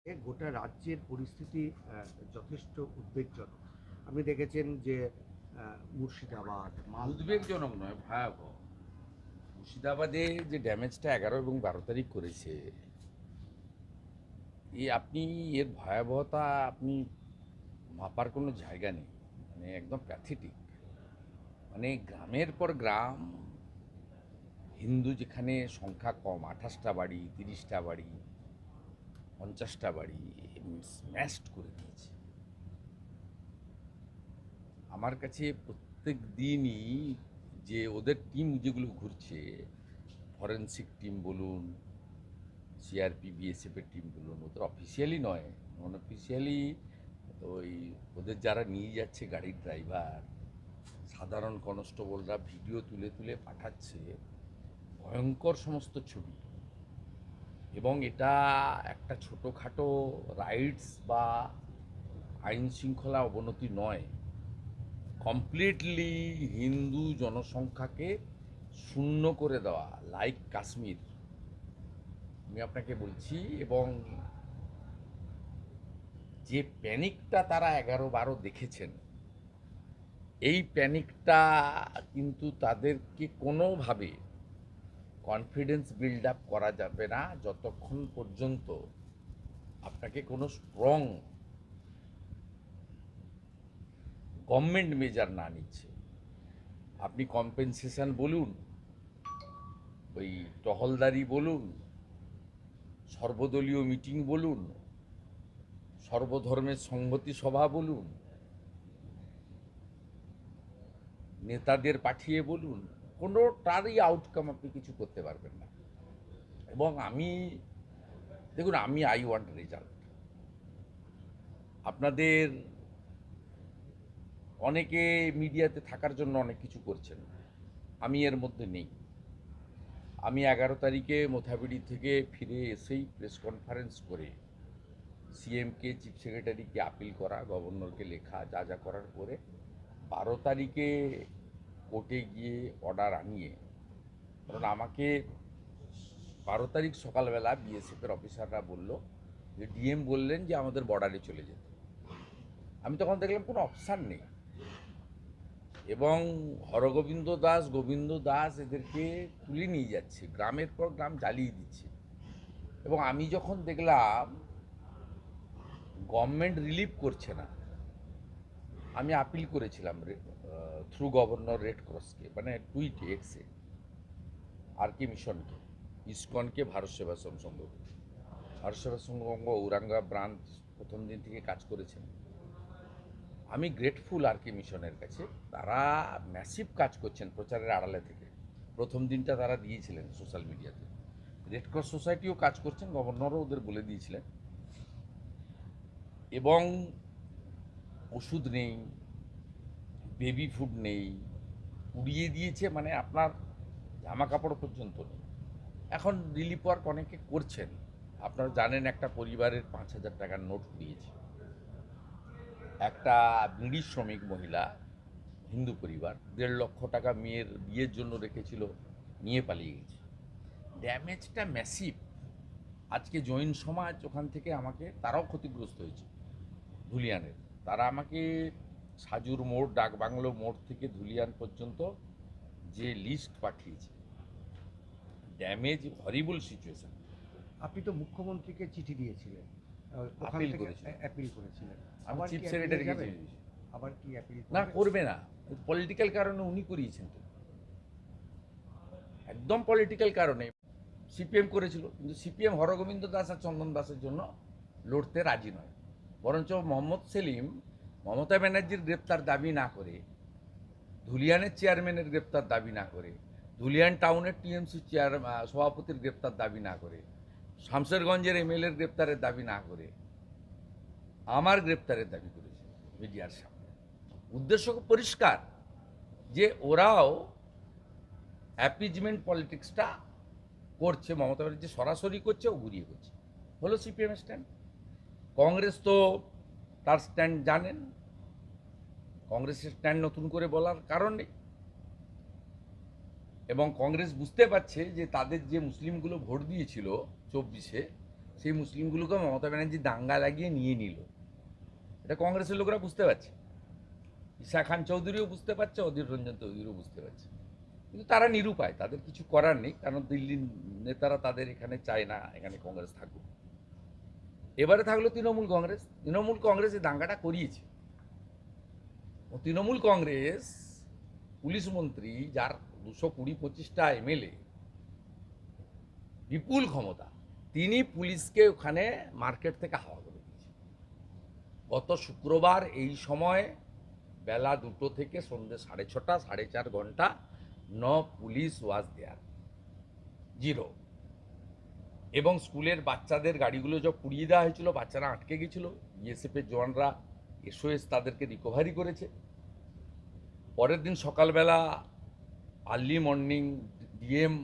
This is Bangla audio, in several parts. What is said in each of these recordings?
গোটা রাজ্যের পরিস্থিতি যথেষ্ট উদ্বেগজনক। আপনি দেখেছেন যে মুর্শিদাবাদ, মালদা। উদ্বেগজনক নয়, ভয়াবহ। মুর্শিদাবাদে যে ড্যামেজটা 11 এবং 12 তারিখ করেছে, আপনি এর ভয়াবহতা আপনি মাপার কোনো জায়গা নেই। মানে একদম প্যাথেটিক। মানে গ্রামের পর গ্রাম, হিন্দু যেখানে সংখ্যা কম, 28টা বাড়ি, 30টা বাড়ি, 50টা বাড়ি স্ম্যাশড করে দিয়েছে। আমার কাছে প্রত্যেক দিনই যে ওদের টিম যেগুলো ঘুরছে, ফরেন্সিক টিম বলুন, সিআরপি বিএসএফের টিম বলুন, ওদের অফিসিয়ালি নয়, নন অফিসিয়ালি, ওই ওদের যারা নিয়ে যাচ্ছে গাড়ির ড্রাইভার, সাধারণ কনস্টেবলরা ভিডিও তুলে তুলে পাঠাচ্ছে, ভয়ঙ্কর সমস্ত ছবি। এবং এটা একটা ছোটোখাটো রাইটস বা আইন শৃঙ্খলা অবনতি নয়, কমপ্লিটলি হিন্দু জনসংখ্যাকে শূন্য করে দেওয়া, লাইক কাশ্মীর। আমি আপনাকে বলছি। এবং যে প্যানিকটা তারা 11-12 দেখেছেন, এই প্যানিকটা কিন্তু তাদেরকে কোনোভাবে কনফিডেন্স বিল্ড আপ করা যাবে না যতক্ষণ পর্যন্ত আপনাকে কোনো স্ট্রং গভর্নমেন্ট মেজার না নিচ্ছে। আপনি কম্পেনসেশন বলুন, ওই টহলদারি বলুন, সর্বদলীয় মিটিং বলুন, সর্বধর্মের সংহতি সভা বলুন, নেতাদের পাঠিয়ে বলুন, কোনোটারই আউটকাম আপনি কিছু করতে পারবেন না। এবং দেখুন, আই ওয়ান্ট রেজাল্ট। আপনাদের অনেকে মিডিয়াতে থাকার জন্য অনেক কিছু করছেন, আমি এর মধ্যে নেই। আমি 11 তারিখে মোথাবিড়ি থেকে ফিরে এসেই প্রেস কনফারেন্স করে সিএমকে, চিফ সেক্রেটারিকে আপিল করা, গভর্নরকে লেখা, যা যা করার পরে 12 তারিখে কোর্টে গিয়ে অর্ডার আনিয়ে, কারণ আমাকে 12 তারিখ সকালবেলা বিএসএফের অফিসাররা বলল যে ডিএম বললেন যে আমাদের বর্ডারে চলে যেতে। আমি তখন দেখলাম কোনো অপশান নেই। এবং হরগোবিন্দ দাস, গোবিন্দ দাস এদেরকে তুলে নিয়ে যাচ্ছে, গ্রামের পর গ্রাম জ্বালিয়ে দিচ্ছে। এবং আমি যখন দেখলাম গভর্নমেন্ট রিলিভ করছে না, আমি আপিল করেছিলাম থ্রু গভর্নর রেড ক্রসকে, মানে টুইটে, এক্সে, আর কে মিশনকে, ইসকনকে, ভারত সেবাশ্রম সংঘকে। ভারত সেবাশ্রম সংঘ ঔরাঙ্গা ব্রাঞ্চ প্রথম দিন থেকে কাজ করেছেন। আমি গ্রেটফুল আর কে মিশনের কাছে, তারা ম্যাসিভ কাজ করছেন প্রচারের আড়ালে থেকে। প্রথম দিনটা তারা দিয়েছিলেন সোশ্যাল মিডিয়াতে। রেড ক্রস সোসাইটিও কাজ করছেন, গভর্নরও ওদের বলে দিয়েছিলেন। এবং ওষুধ নেই, বেবি ফুড নেই, উড়িয়ে দিয়েছে, মানে আপনার জামা কাপড় পর্যন্ত নেই। এখন রিলিফ ওয়ার্ক অনেকে করছেন। আপনারা জানেন একটা পরিবারের 5,000 টাকার নোট দিয়েছে। একটা বিড়ি শ্রমিক মহিলা, হিন্দু পরিবার, 1.5 লক্ষ টাকা মেয়ের বিয়ের জন্য রেখেছিল, নিয়ে পালিয়ে গেছে। ড্যামেজটা ম্যাসিভ। আজকে জৈন সমাজ ওখান থেকে আমাকে, তারাও ক্ষতিগ্রস্ত হয়েছে ধুলিয়ানের। তারা আমাকে সাজুর মোড়, ডাকবাংলো মোড় থেকে ধুলিয়ান পর্যন্ত যে লিস্ট পাঠিয়েছে, ড্যামেজ, হরিবল সিচুয়েশন। আপনি তো মুখ্যমন্ত্রীকে চিঠি দিয়েছিলেন, ওখান আপিল থেকে করেছিলেন। অ্যাপিল করেছিলেন। আমি আবার চিফ কি অ্যাপিলে সেক্রেটারিকে যাবেন? চিঠি দিয়েছি। আবার কি অ্যাপিল না, করবেন? করবে না। পলিটিক্যাল কারণে উনি করিয়েছেন তো, একদম পলিটিক্যাল কারণে। সিপিএম করেছিল, কিন্তু সিপিএম হরগোবিন্দ দাস আর চন্দন দাসের জন্য লড়তে রাজি নয়। বরঞ্চ মোহাম্মদ সেলিম মমতা ব্যানার্জির গ্রেপ্তার দাবি না করে, ধুলিয়ানের চেয়ারম্যানের গ্রেপ্তার দাবি না করে, ধুলিয়ান টাউনের টিএমসি সভাপতির গ্রেপ্তার দাবি না করে, শামশেরগঞ্জের এমএলএর গ্রেপ্তারের দাবি না করে আমার গ্রেপ্তারের দাবি করেছে মিডিয়ার সামনে। উদ্দেশ্য পরিষ্কার, যে ওরাও অ্যাপিজমেন্ট পলিটিক্সটা করছে, মমতা ব্যানার্জি সরাসরি করছে, ও ঘুরিয়ে করছে। হলো সিপিএম স্ট্যান্ড। কংগ্রেস তো তার স্ট্যান্ড জানেন, কংগ্রেসের স্ট্যান্ড নতুন করে বলার কারণ নেই। এবং কংগ্রেস বুঝতে পারছে যে তাদের যে মুসলিমগুলো ভোট দিয়েছিল 24-এ, সেই মুসলিমগুলোকে মমতা ব্যানার্জি দাঙ্গা লাগিয়ে নিয়ে নিল। এটা কংগ্রেসের লোকেরা বুঝতে পারছে, ঈশা খান চৌধুরীও বুঝতে পারছে, অধীর রঞ্জন চৌধুরীও বুঝতে পারছে, কিন্তু তারা নিরুপায়, তাদের কিছু করার নেই, কারণ দিল্লির নেতারা তাদের এখানে চায় না এখানে কংগ্রেস থাকুক। এবারে থাকলো তৃণমূল কংগ্রেস। তৃণমূল কংগ্রেস এই দাঙ্গাটা করিয়েছে। ও তৃণমূল কংগ্রেস পুলিশ মন্ত্রী, যার 220-25টা এমএলএ, বিপুল ক্ষমতা, তিনি পুলিশকে ওখানে মার্কেট থেকে হাওয়া করে দিয়েছে। গত শুক্রবার এই সময় বেলা 2টো থেকে সন্ধ্যে 6:30, 4.5 ঘন্টা no police was there, zero. এবং স্কুলের বাচ্চাদের গাড়িগুলো সব পুড়িয়ে দেওয়া হয়েছিল, বাচ্চারা আটকে গেছিল, বিএসএফের জওয়ানরা এসওএস তাদেরকে রিকভারি করেছে। পরের দিন সকালবেলা আর্লি মর্নিং ডিএম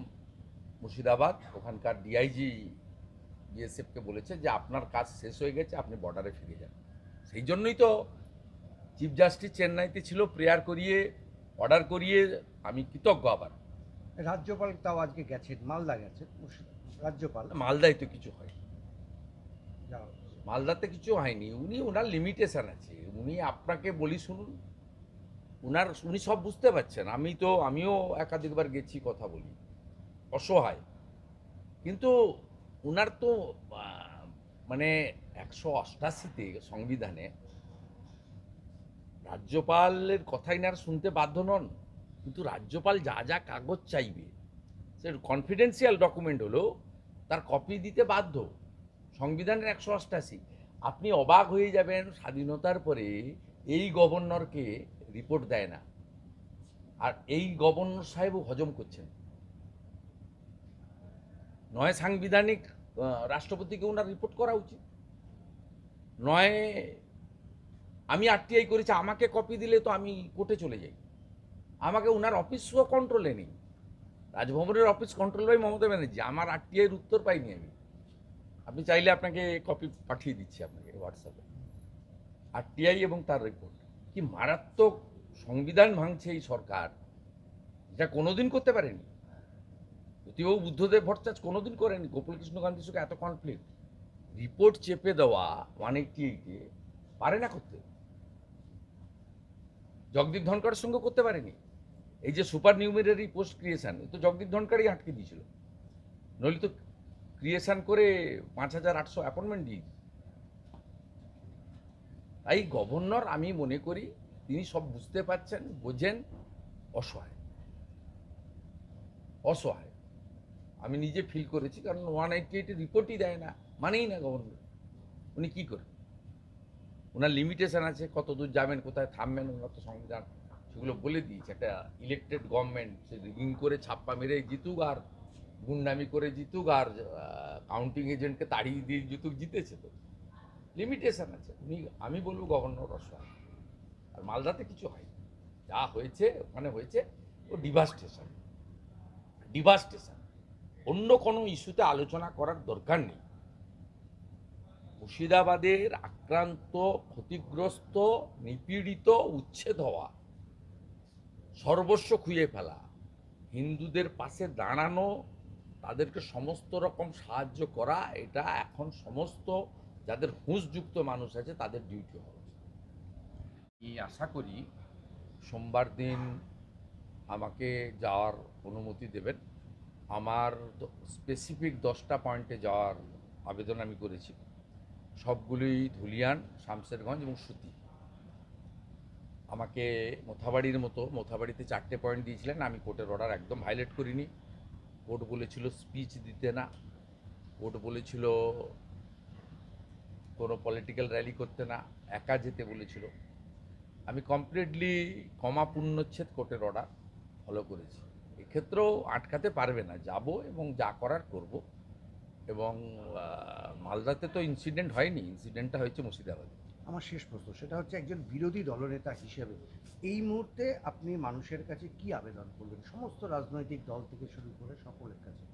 মুর্শিদাবাদ, ওখানকার ডিআইজি বিএসএফকে বলেছে যে আপনার কাজ শেষ হয়ে গেছে, আপনি বর্ডারে ফিরে যান। সেই জন্যই তো চিফ জাস্টিস চেন্নাইতে ছিল, প্রেয়ার করিয়ে অর্ডার করিয়ে, আমি কৃতজ্ঞ। আবার রাজ্যপাল তাও আজকে গেছেন, মালদা গেছেন রাজ্যপাল। মালদায় তো কিছু হয়, যাওয়া হচ্ছে। মালদাতে কিছু হয়নি। ওনার লিমিটেশন আছে, উনি আপনাকে বলি শুনুন, উনি সব বুঝতে পারছেন। আমিও একাধিকবার গেছি, কথা বলি, অসহায়। কিন্তু উনার তো মানে 188তে সংবিধানে রাজ্যপালের কথাই না শুনতে বাধ্য নন, কিন্তু রাজ্যপাল যা যা কাগজ চাইবে, সে কনফিডেন্সিয়াল ডকুমেন্ট হলো, তার কপি দিতে বাধ্য। সংবিধানের 188। আপনি অবাক হয়ে যাবেন, স্বাধীনতার পরে এই গভর্নরকে রিপোর্ট দেয় না, আর এই গভর্নর সাহেবও হজম করছেন। নয় সাংবিধানিক রাষ্ট্রপতিকে ওনার রিপোর্ট করা উচিত, নয় আমি আরটিআই করেছি, আমাকে কপি দিলে তো আমি কোর্টে চলে যাই। আমাকে ওনার অফিসও কন্ট্রোলে নেই, রাজভবনের office control by Mamata Banerjee. আমার আরটিআইয়ের উত্তর পাইনি আমি। আপনি চাইলে আপনাকে কপি পাঠিয়ে দিচ্ছি আপনাকে হোয়াটসঅ্যাপে, আরটিআই এবং তার রিপোর্ট। কি মারাত্মক সংবিধান ভাঙছে এই সরকার, এটা কোনোদিন করতে পারেনি। জ্যোতিবাবু বুদ্ধদেব ভট্টাচার্য কোনোদিন করেনি। গোপালকৃষ্ণ গান্ধীর সঙ্গে এত কনফ্লিক্ট, রিপোর্ট চেপে দেওয়া 188-এ পারে না করতে। জগদীপ ধনকরের সঙ্গে করতে পারেনি। এই যে সুপার নিউমেরারি পোস্ট ক্রিয়েশন, তো জগদীপ ধনকরই আটকে দিয়েছিল, নইলে তো ক্রিয়েশন করে 5800 অ্যাপয়েন্টমেন্ট দিয়ে। তাই গভর্নর, আমি মনে করি তিনি সব বুঝতে পারছেন, বোঝেন, অসহায় অসহায়। আমি নিজে ফিল করেছি, কারণ 188 রিপোর্টই দেয় না, মানেই না গভর্নর। উনি কি করেন? ওনার লিমিটেশন আছে, কত দূর যাবেন, কোথায় থামবেন, ওনার তো সংবিধান সেগুলো বলে দিয়েছে। একটা ইলেকটেড গভর্নমেন্ট, সে রিগিং করে ছাপ্পা মেরে জিতুক, আর গুন্ডামি করে জিতুক, আর কাউন্টিং এজেন্টকে তাড়িয়ে দিয়ে জিতুক, জিতেছে তো। লিমিটেশন আছে। আমি বলবো গভর্নর অসহায়। আর মালদাতে কিছু হয়, যা হয়েছে ওখানে হয়েছে, ও ডিভাস্টেশন। অন্য কোনো ইস্যুতে আলোচনা করার দরকার নেই। মুর্শিদাবাদের আক্রান্ত, ক্ষতিগ্রস্ত, নিপীড়িত, উচ্ছেদ হওয়া, সর্বস্ব খুঁজে ফেলা, হিন্দুদের পাশে দাঁড়ানো, তাদেরকে সমস্ত রকম সাহায্য করা, এটা এখন সমস্ত যাদের হুঁশযুক্ত মানুষ আছে তাদের ডিউটি হবে। আমি আশা করি সোমবার দিন আমাকে যাওয়ার অনুমতি দেবেন। আমার স্পেসিফিক 10টা পয়েন্টে যাওয়ার আবেদন আমি করেছি, সবগুলোই ধুলিয়ান, শামশেরগঞ্জ এবং সুতি। আমাকে মোথাবাড়িতে 4টে পয়েন্ট দিয়েছিলেন, আমি কোর্টের অর্ডার একদম ভায়োলেট করিনি। কোর্ট বলেছিল স্পিচ দিতে না, কোর্ট বলেছিল কোনো পলিটিক্যাল র্যালি করতে না, একা যেতে বলেছিল। আমি কমপ্লিটলি কমা পূর্ণচ্ছেদ কোর্টের অর্ডার ফলো করেছি। এক্ষেত্রেও আটকাতে পারবে না, যাব এবং যা করার করব। এবং মালদাতে তো ইনসিডেন্ট হয়নি, ইনসিডেন্টটা হয়েছে মুর্শিদাবাদে। আমার শেষ প্রশ্ন, সেটা হচ্ছে একজন বিরোধী দলনেতা হিসেবে এই মুহূর্তে আপনি মানুষের কাছে কি আবেদন করবেন, সমস্ত রাজনৈতিক দল থেকে শুরু করে সকলের কাছে?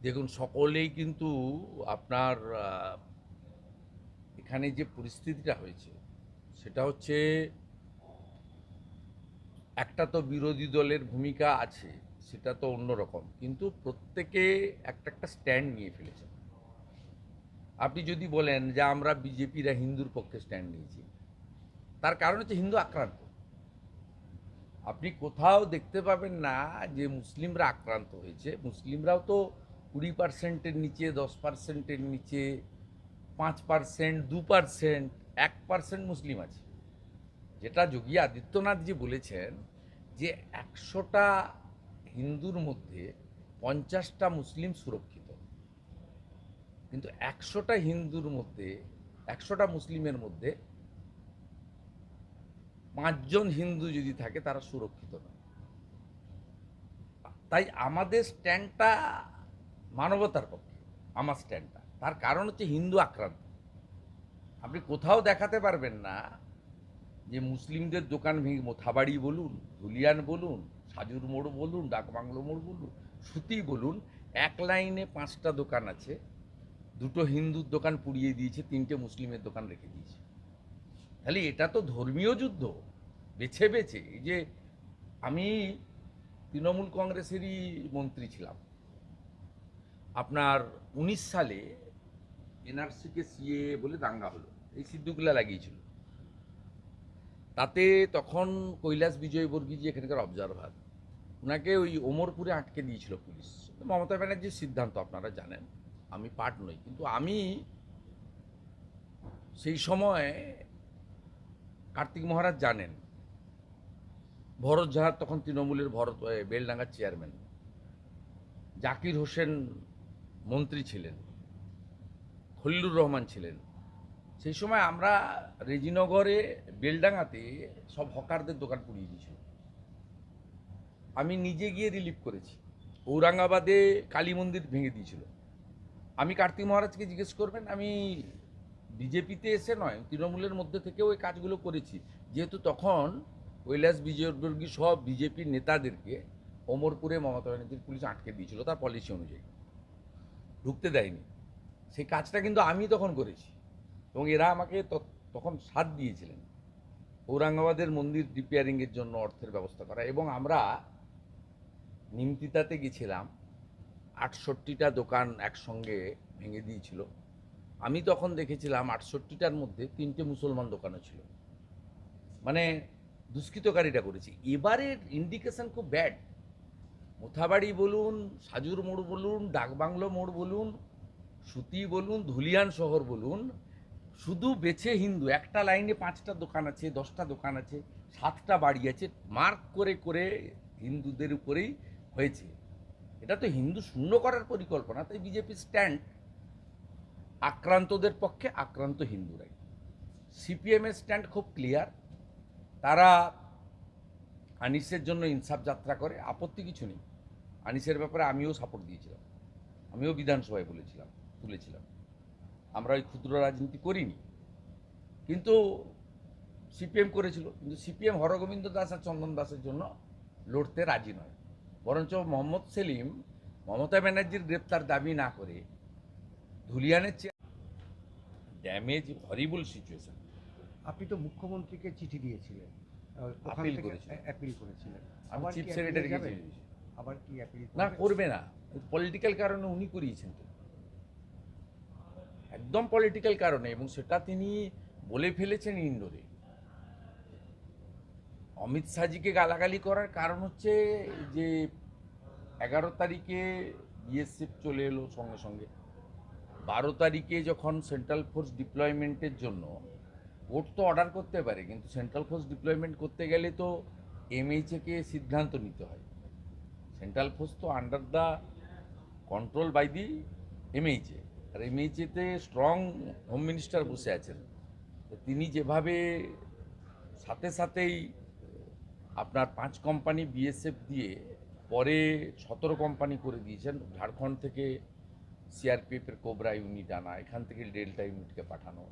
দেখুন, সকলেই কিন্তু আপনার এখানে যে পরিস্থিতিটা হয়েছে সেটা হচ্ছে, একটা তো বিরোধী দলের ভূমিকা আছে, সেটা তো অন্যরকম, কিন্তু প্রত্যেকে একটা একটা স্ট্যান্ড নিয়ে ফেলেছে। আপনি যদি বলেন যে আমরা বিজেপিরা হিন্দুর পক্ষে স্ট্যান্ড নিয়েছি, তার কারণ হচ্ছে হিন্দু আক্রান্ত। আপনি কোথাও দেখতে পাবেন না যে মুসলিমরা আক্রান্ত হয়েছে। মুসলিমরাও তো 20%-এর নিচে, 10%-এর নিচে, 5%, 2%, 1% মুসলিম আছে। যেটা যোগী আদিত্যনাথজি বলেছেন যে 100টা হিন্দুর মধ্যে 50টা মুসলিম সুরক্ষিত, কিন্তু 100টা হিন্দুর মধ্যে, 100টা মুসলিমের মধ্যে 5 জন হিন্দু যদি থাকে তারা সুরক্ষিত নয়। তাই আমাদের স্ট্যান্ডটা মানবতার পক্ষে, আমার স্ট্যান্ডটা। তার কারণ হচ্ছে হিন্দু আক্রান্ত। আপনি কোথাও দেখাতে পারবেন না যে মুসলিমদের দোকান ভেঙে, মোথাবাড়ি বলুন, ধুলিয়ান বলুন, সাজুর মোড় বলুন, ডাকবাংলো মোড় বলুন, সুতি বলুন, এক লাইনে 5টা দোকান আছে, 2টো হিন্দুর দোকান পুড়িয়ে দিয়েছে, 3টে মুসলিমের দোকান রেখে দিয়েছে। তাহলে এটা তো ধর্মীয় যুদ্ধ বেছে বেছে। এই যে আমি তৃণমূল কংগ্রেসেরই মন্ত্রী ছিলাম, আপনার 19 সালে এনআরসিকে সিএ বলে দাঙ্গা হলো, এই সিদ্দিকুল্লাহ লাগিয়েছিল। তাতে তখন কৈলাস বিজয়বর্গী, যে এখানকার অবজারভার, ওনাকে ওই ওমরপুরে আটকে দিয়েছিল পুলিশ। মমতা ব্যানার্জির সিদ্ধান্ত আপনারা জানেন, আমি পার্ট নই, কিন্তু আমি সেই সময়, কার্তিক মহারাজ জানেন, ভরত ঝাড় তখন তৃণমূলের বেলডাঙ্গার চেয়ারম্যান, জাকির হোসেন মন্ত্রী ছিলেন, খলিলুর রহমান ছিলেন। সেই সময় আমরা রেজিনগরে, বেলডাঙ্গাতে সব হকারদের দোকান পুড়িয়ে দিয়েছিল। আমি নিজে গিয়ে রিলিফ করেছি। ঔরঙ্গাবাদে কালী মন্দির ভেঙে দিয়েছিল। আমি কার্তিক মহারাজকে জিজ্ঞেস করবেন, আমি বিজেপিতে এসে নয়, তৃণমূলের মধ্যে থেকেও ওই কাজগুলো করেছি। যেহেতু তখন কৈলাস বিজয়বর্গী সব বিজেপির নেতাদেরকে ওমরপুরে মমতা ব্যানার্জির পুলিশ আটকে দিয়েছিল তার পলিসি অনুযায়ী, ঢুকতে দেয়নি। সেই কাজটা কিন্তু আমি তখন করেছি, এবং এরা আমাকে তখন সাথ দিয়েছিলেন ঔরঙ্গাবাদের মন্দির রিপেয়ারিংয়ের জন্য অর্থের ব্যবস্থা করা। এবং আমরা নিমতিতাতে গেছিলাম, 68টা দোকান একসঙ্গে ভেঙে দিয়েছিল। আমি তখন দেখেছিলাম 68টার মধ্যে 3টে মুসলমান দোকানও ছিল, মানে দুষ্কৃতকারীরা করেছে। এবারের ইন্ডিকেশন খুব ব্যাড। মোথাবাড়ি বলুন, সাজুর মোড় বলুন, ডাকবাংলো মোড় বলুন, সুতি বলুন, ধুলিয়ান শহর বলুন, শুধু বেছে হিন্দু। একটা লাইনে 5টা দোকান আছে, 10টা দোকান আছে, 7টা বাড়ি আছে, মার্ক করে করে হিন্দুদের উপরেই হয়েছে। এটা তো হিন্দু শূন্য করার পরিকল্পনা। তাই বিজেপির স্ট্যান্ড আক্রান্তদের পক্ষে, আক্রান্ত হিন্দুরাই। সিপিএমের স্ট্যান্ড খুব ক্লিয়ার, তারা আনিসের জন্য ইনসাফ যাত্রা করে, আপত্তি কিছু নেই। আনিসের ব্যাপারে আমিও সাপোর্ট দিয়েছিলাম, আমিও বিধানসভায় তুলেছিলাম। আমরা ওই ক্ষুদ্র রাজনীতি করিনি, কিন্তু সিপিএম করেছিল। কিন্তু সিপিএম হরগোবিন্দ দাস আর চন্দন দাসের জন্য লড়তে রাজি নয়, বরঞ্চ মোহাম্মদ সেলিম মমতা ব্যানার্জির গ্রেপ্তার দাবি না করে ধুলিয়ানের ড্যামেজ, হরিবল সিচুয়েশন। আপনি তো মুখ্যমন্ত্রীকে চিঠি দিয়েছিলেন, ওখান আপিল থেকে করেছিলেন। অ্যাপিল করেছিলেন। আমি আবার চিফ কি সেক্রেটারিকে appeal-এ যাবেন? চিঠি দিয়েছি। আবার কি অ্যাপিল না, করবে না, পলিটিক্যাল কারণে উনি করিয়েছেন তো, একদম পলিটিক্যাল কারণে। এবং সেটা তিনি বলে ফেলেছেন ইন্ডোরে। অমিত শাহজিকে গালাগালি করার কারণ হচ্ছে যে 11 তারিখে বিএসএফ চলে এলো সঙ্গে সঙ্গে, 12 তারিখে যখন সেন্ট্রাল ফোর্স ডিপ্লয়মেন্টের জন্য, কোর্ট তো অর্ডার করতে পারে, কিন্তু সেন্ট্রাল ফোর্স ডিপ্লয়মেন্ট করতে গেলে তো এমএইচএকে সিদ্ধান্ত নিতে হয়। সেন্ট্রাল ফোর্স তো under the control by the MHA, আর এমএইচএতে স্ট্রং হোম মিনিস্টার বসে আছেন। তো তিনি যেভাবে সাথে সাথেই আপনার 5 কোম্পানি বিএসএফ দিয়ে পরে 17 কোম্পানি করে দিয়েছেন, ঝাড়খণ্ড থেকে সিআরপিএফের কোবরা ইউনিট আনা, এখান থেকে ডেল্টা ইউনিটকে পাঠানো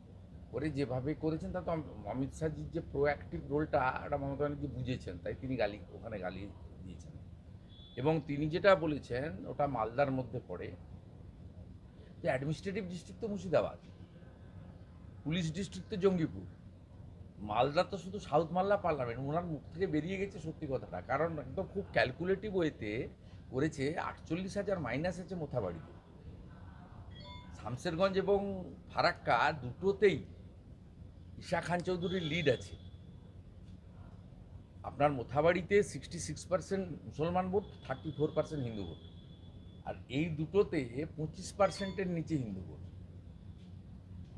করে যেভাবে করেছেন, তা তো অমিত শাহজির যে প্রোঅ্যাক্টিভ রোলটা, এটা মমতা ব্যানার্জি বুঝেছেন, তাই তিনি ওখানে গালি দিয়েছেন। এবং তিনি যেটা বলেছেন ওটা মালদার মধ্যে পড়ে, যে অ্যাডমিনিস্ট্রেটিভ ডিস্ট্রিক্ট তো মুর্শিদাবাদ, পুলিশ ডিস্ট্রিক্ট তো জঙ্গিপুর, মালদা তো শুধু সাউথ মালদা পার্লামেন্ট। ওনার মুখ থেকে বেরিয়ে গেছে সত্যি কথাটা, কারণ একদম খুব ক্যালকুলেটিভ ওয়েতে করেছে 48,000 মাইনাস আছে মোথাবাড়িতে। শামসেরগঞ্জ এবং ফারাক্কা দুটোতেই ঈশা খান চৌধুরীর লিড আছে। আপনার মোথাবাড়িতে 66% মুসলমান ভোট, 34% হিন্দু ভোট, আর এই দুটোতে 25%-এর নিচে হিন্দু ভোট।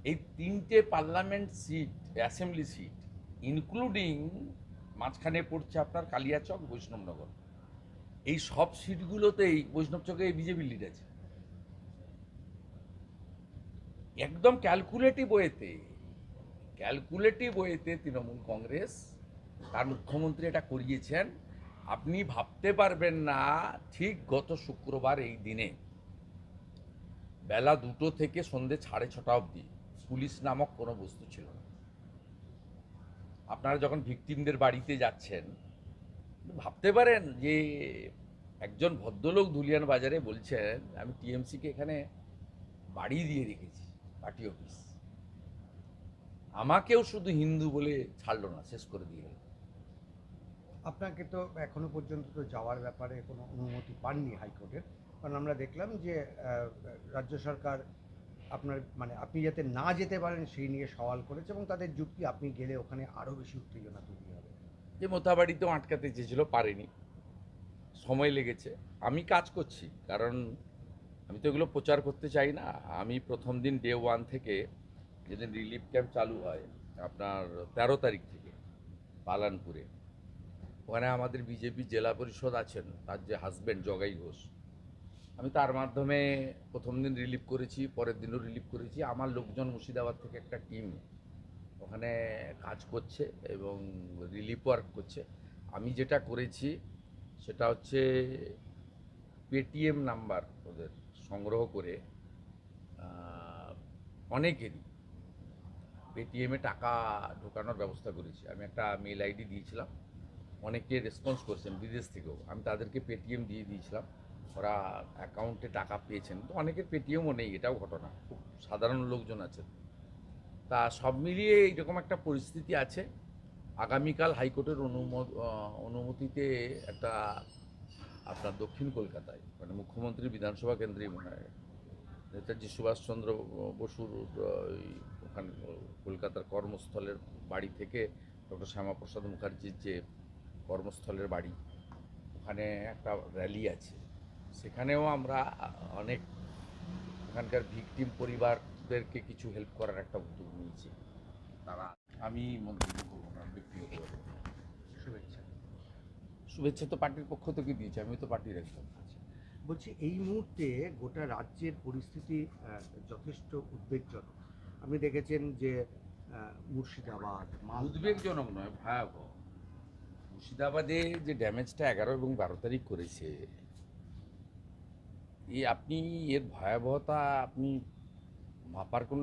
এই তিনটে parliament seat, assembly seat, including মাঝখানে পড়ছে আপনার কালিয়াচক, বৈষ্ণবনগর, এই সব সিটগুলোতেই বৈষ্ণবচকে বিজেপি লিড আছে। একদম ক্যালকুলেটিভ ওয়েতে তৃণমূল কংগ্রেস তার মুখ্যমন্ত্রী এটা করিয়েছেন। আপনি ভাবতে পারবেন না, ঠিক গত শুক্রবার এই দিনে বেলা 2টো থেকে সন্ধ্যে 6:30 অবধি পুলিশ নামক কোনো বস্তু ছিল না। আপনারা যখন ভিকটিমদের বাড়িতে যাচ্ছেন, ভাবতে পারেন যে একজন ভদ্রলোক ধুলিয়ান বাজারে বলছেন আমি টিএমসিকে এখানে বাড়ি দিয়ে রেখেছি, পার্টি অফিস, আমাকেও শুধু হিন্দু বলে ছাড়লো না, শেষ করে দিয়ে গেল। আপনাকে তো এখনো পর্যন্ত তো যাওয়ার ব্যাপারে কোনো অনুমতি পাননি হাইকোর্টের, কারণ আমরা দেখলাম যে রাজ্য সরকার আপনার মানে আপনি যাতে না যেতে পারেন সেই নিয়ে সওয়াল করেছে, এবং তাদের যুক্তি আপনি গেলে ওখানে আরও বেশি উত্তেজনা তৈরি হবে। যে মোথাবাড়িতেও আটকাতে চেয়েছিল, পারেনি, সময় লেগেছে। আমি কাজ করছি, কারণ আমি তো এগুলো প্রচার করতে চাই না। আমি প্রথম দিন ডে 1 থেকে, যেদিন রিলিফ ক্যাম্প চালু হয় আপনার 13 তারিখ থেকে পালানপুরে, ওখানে আমাদের বিজেপি জেলা পরিষদ আছেন, তার যে হাজব্যান্ড জগাই ঘোষ, আমি তার মাধ্যমে প্রথম দিন রিলিফ করেছি, পরের দিনও রিলিফ করেছি। আমার লোকজন মুর্শিদাবাদ থেকে একটা টিম ওখানে কাজ করছে এবং রিলিফ ওয়ার্ক করছে। আমি যেটা করেছি সেটা হচ্ছে পেটিএম নাম্বার ওদের সংগ্রহ করে অনেকেরই পেটিএমে টাকা ঢোকানোর ব্যবস্থা করেছি। আমি একটা মেল আইডি দিয়েছিলাম, অনেকে রেসপন্স করছেন বিদেশ থেকেও, আমি তাদেরকে পেটিএম দিয়ে দিয়েছিলাম, ওরা অ্যাকাউন্টে টাকা পেয়েছেন। তো অনেকের পেটিএমও নেই, এটাও ঘটনা, খুব সাধারণ লোকজন আছেন। তা সব মিলিয়ে এইরকম একটা পরিস্থিতি আছে। আগামীকাল হাইকোর্টের অনুমতিতে একটা আপনার দক্ষিণ কলকাতায়, মানে মুখ্যমন্ত্রী বিধানসভা কেন্দ্রেই মনে হয়, নেতাজি সুভাষচন্দ্র বসুর ওই ওখানে কলকাতার কর্মস্থলের বাড়ি থেকে ডক্টর শ্যামাপ্রসাদ মুখার্জির যে কর্মস্থলের বাড়ি, ওখানে একটা র্যালি আছে। সেখানেও আমরা অনেক ওখানকার ভিকটিম পরিবারদেরকে কিছু হেল্প করার একটা উদ্যোগ নিয়েছি। তারা, আমি মন্তব্য করবো না ব্যক্তিগতভাবে। শুভেচ্ছা। শুভেচ্ছা তো পার্টির পক্ষ থেকে দিয়েছি, আমি তো পার্টির একজন। বলছি এই মুহূর্তে গোটা রাজ্যের পরিস্থিতি যথেষ্ট উদ্বেগজনক। আপনি দেখেছেন যে মুর্শিদাবাদ, মালদা, উদ্বেগজনক নয়, ভয়াবহ। মুর্শিদাবাদে যে ড্যামেজটা 11 এবং 12 তারিখ করেছে, আপনি এর ভয়াবহতা আপনি মাপার কোনো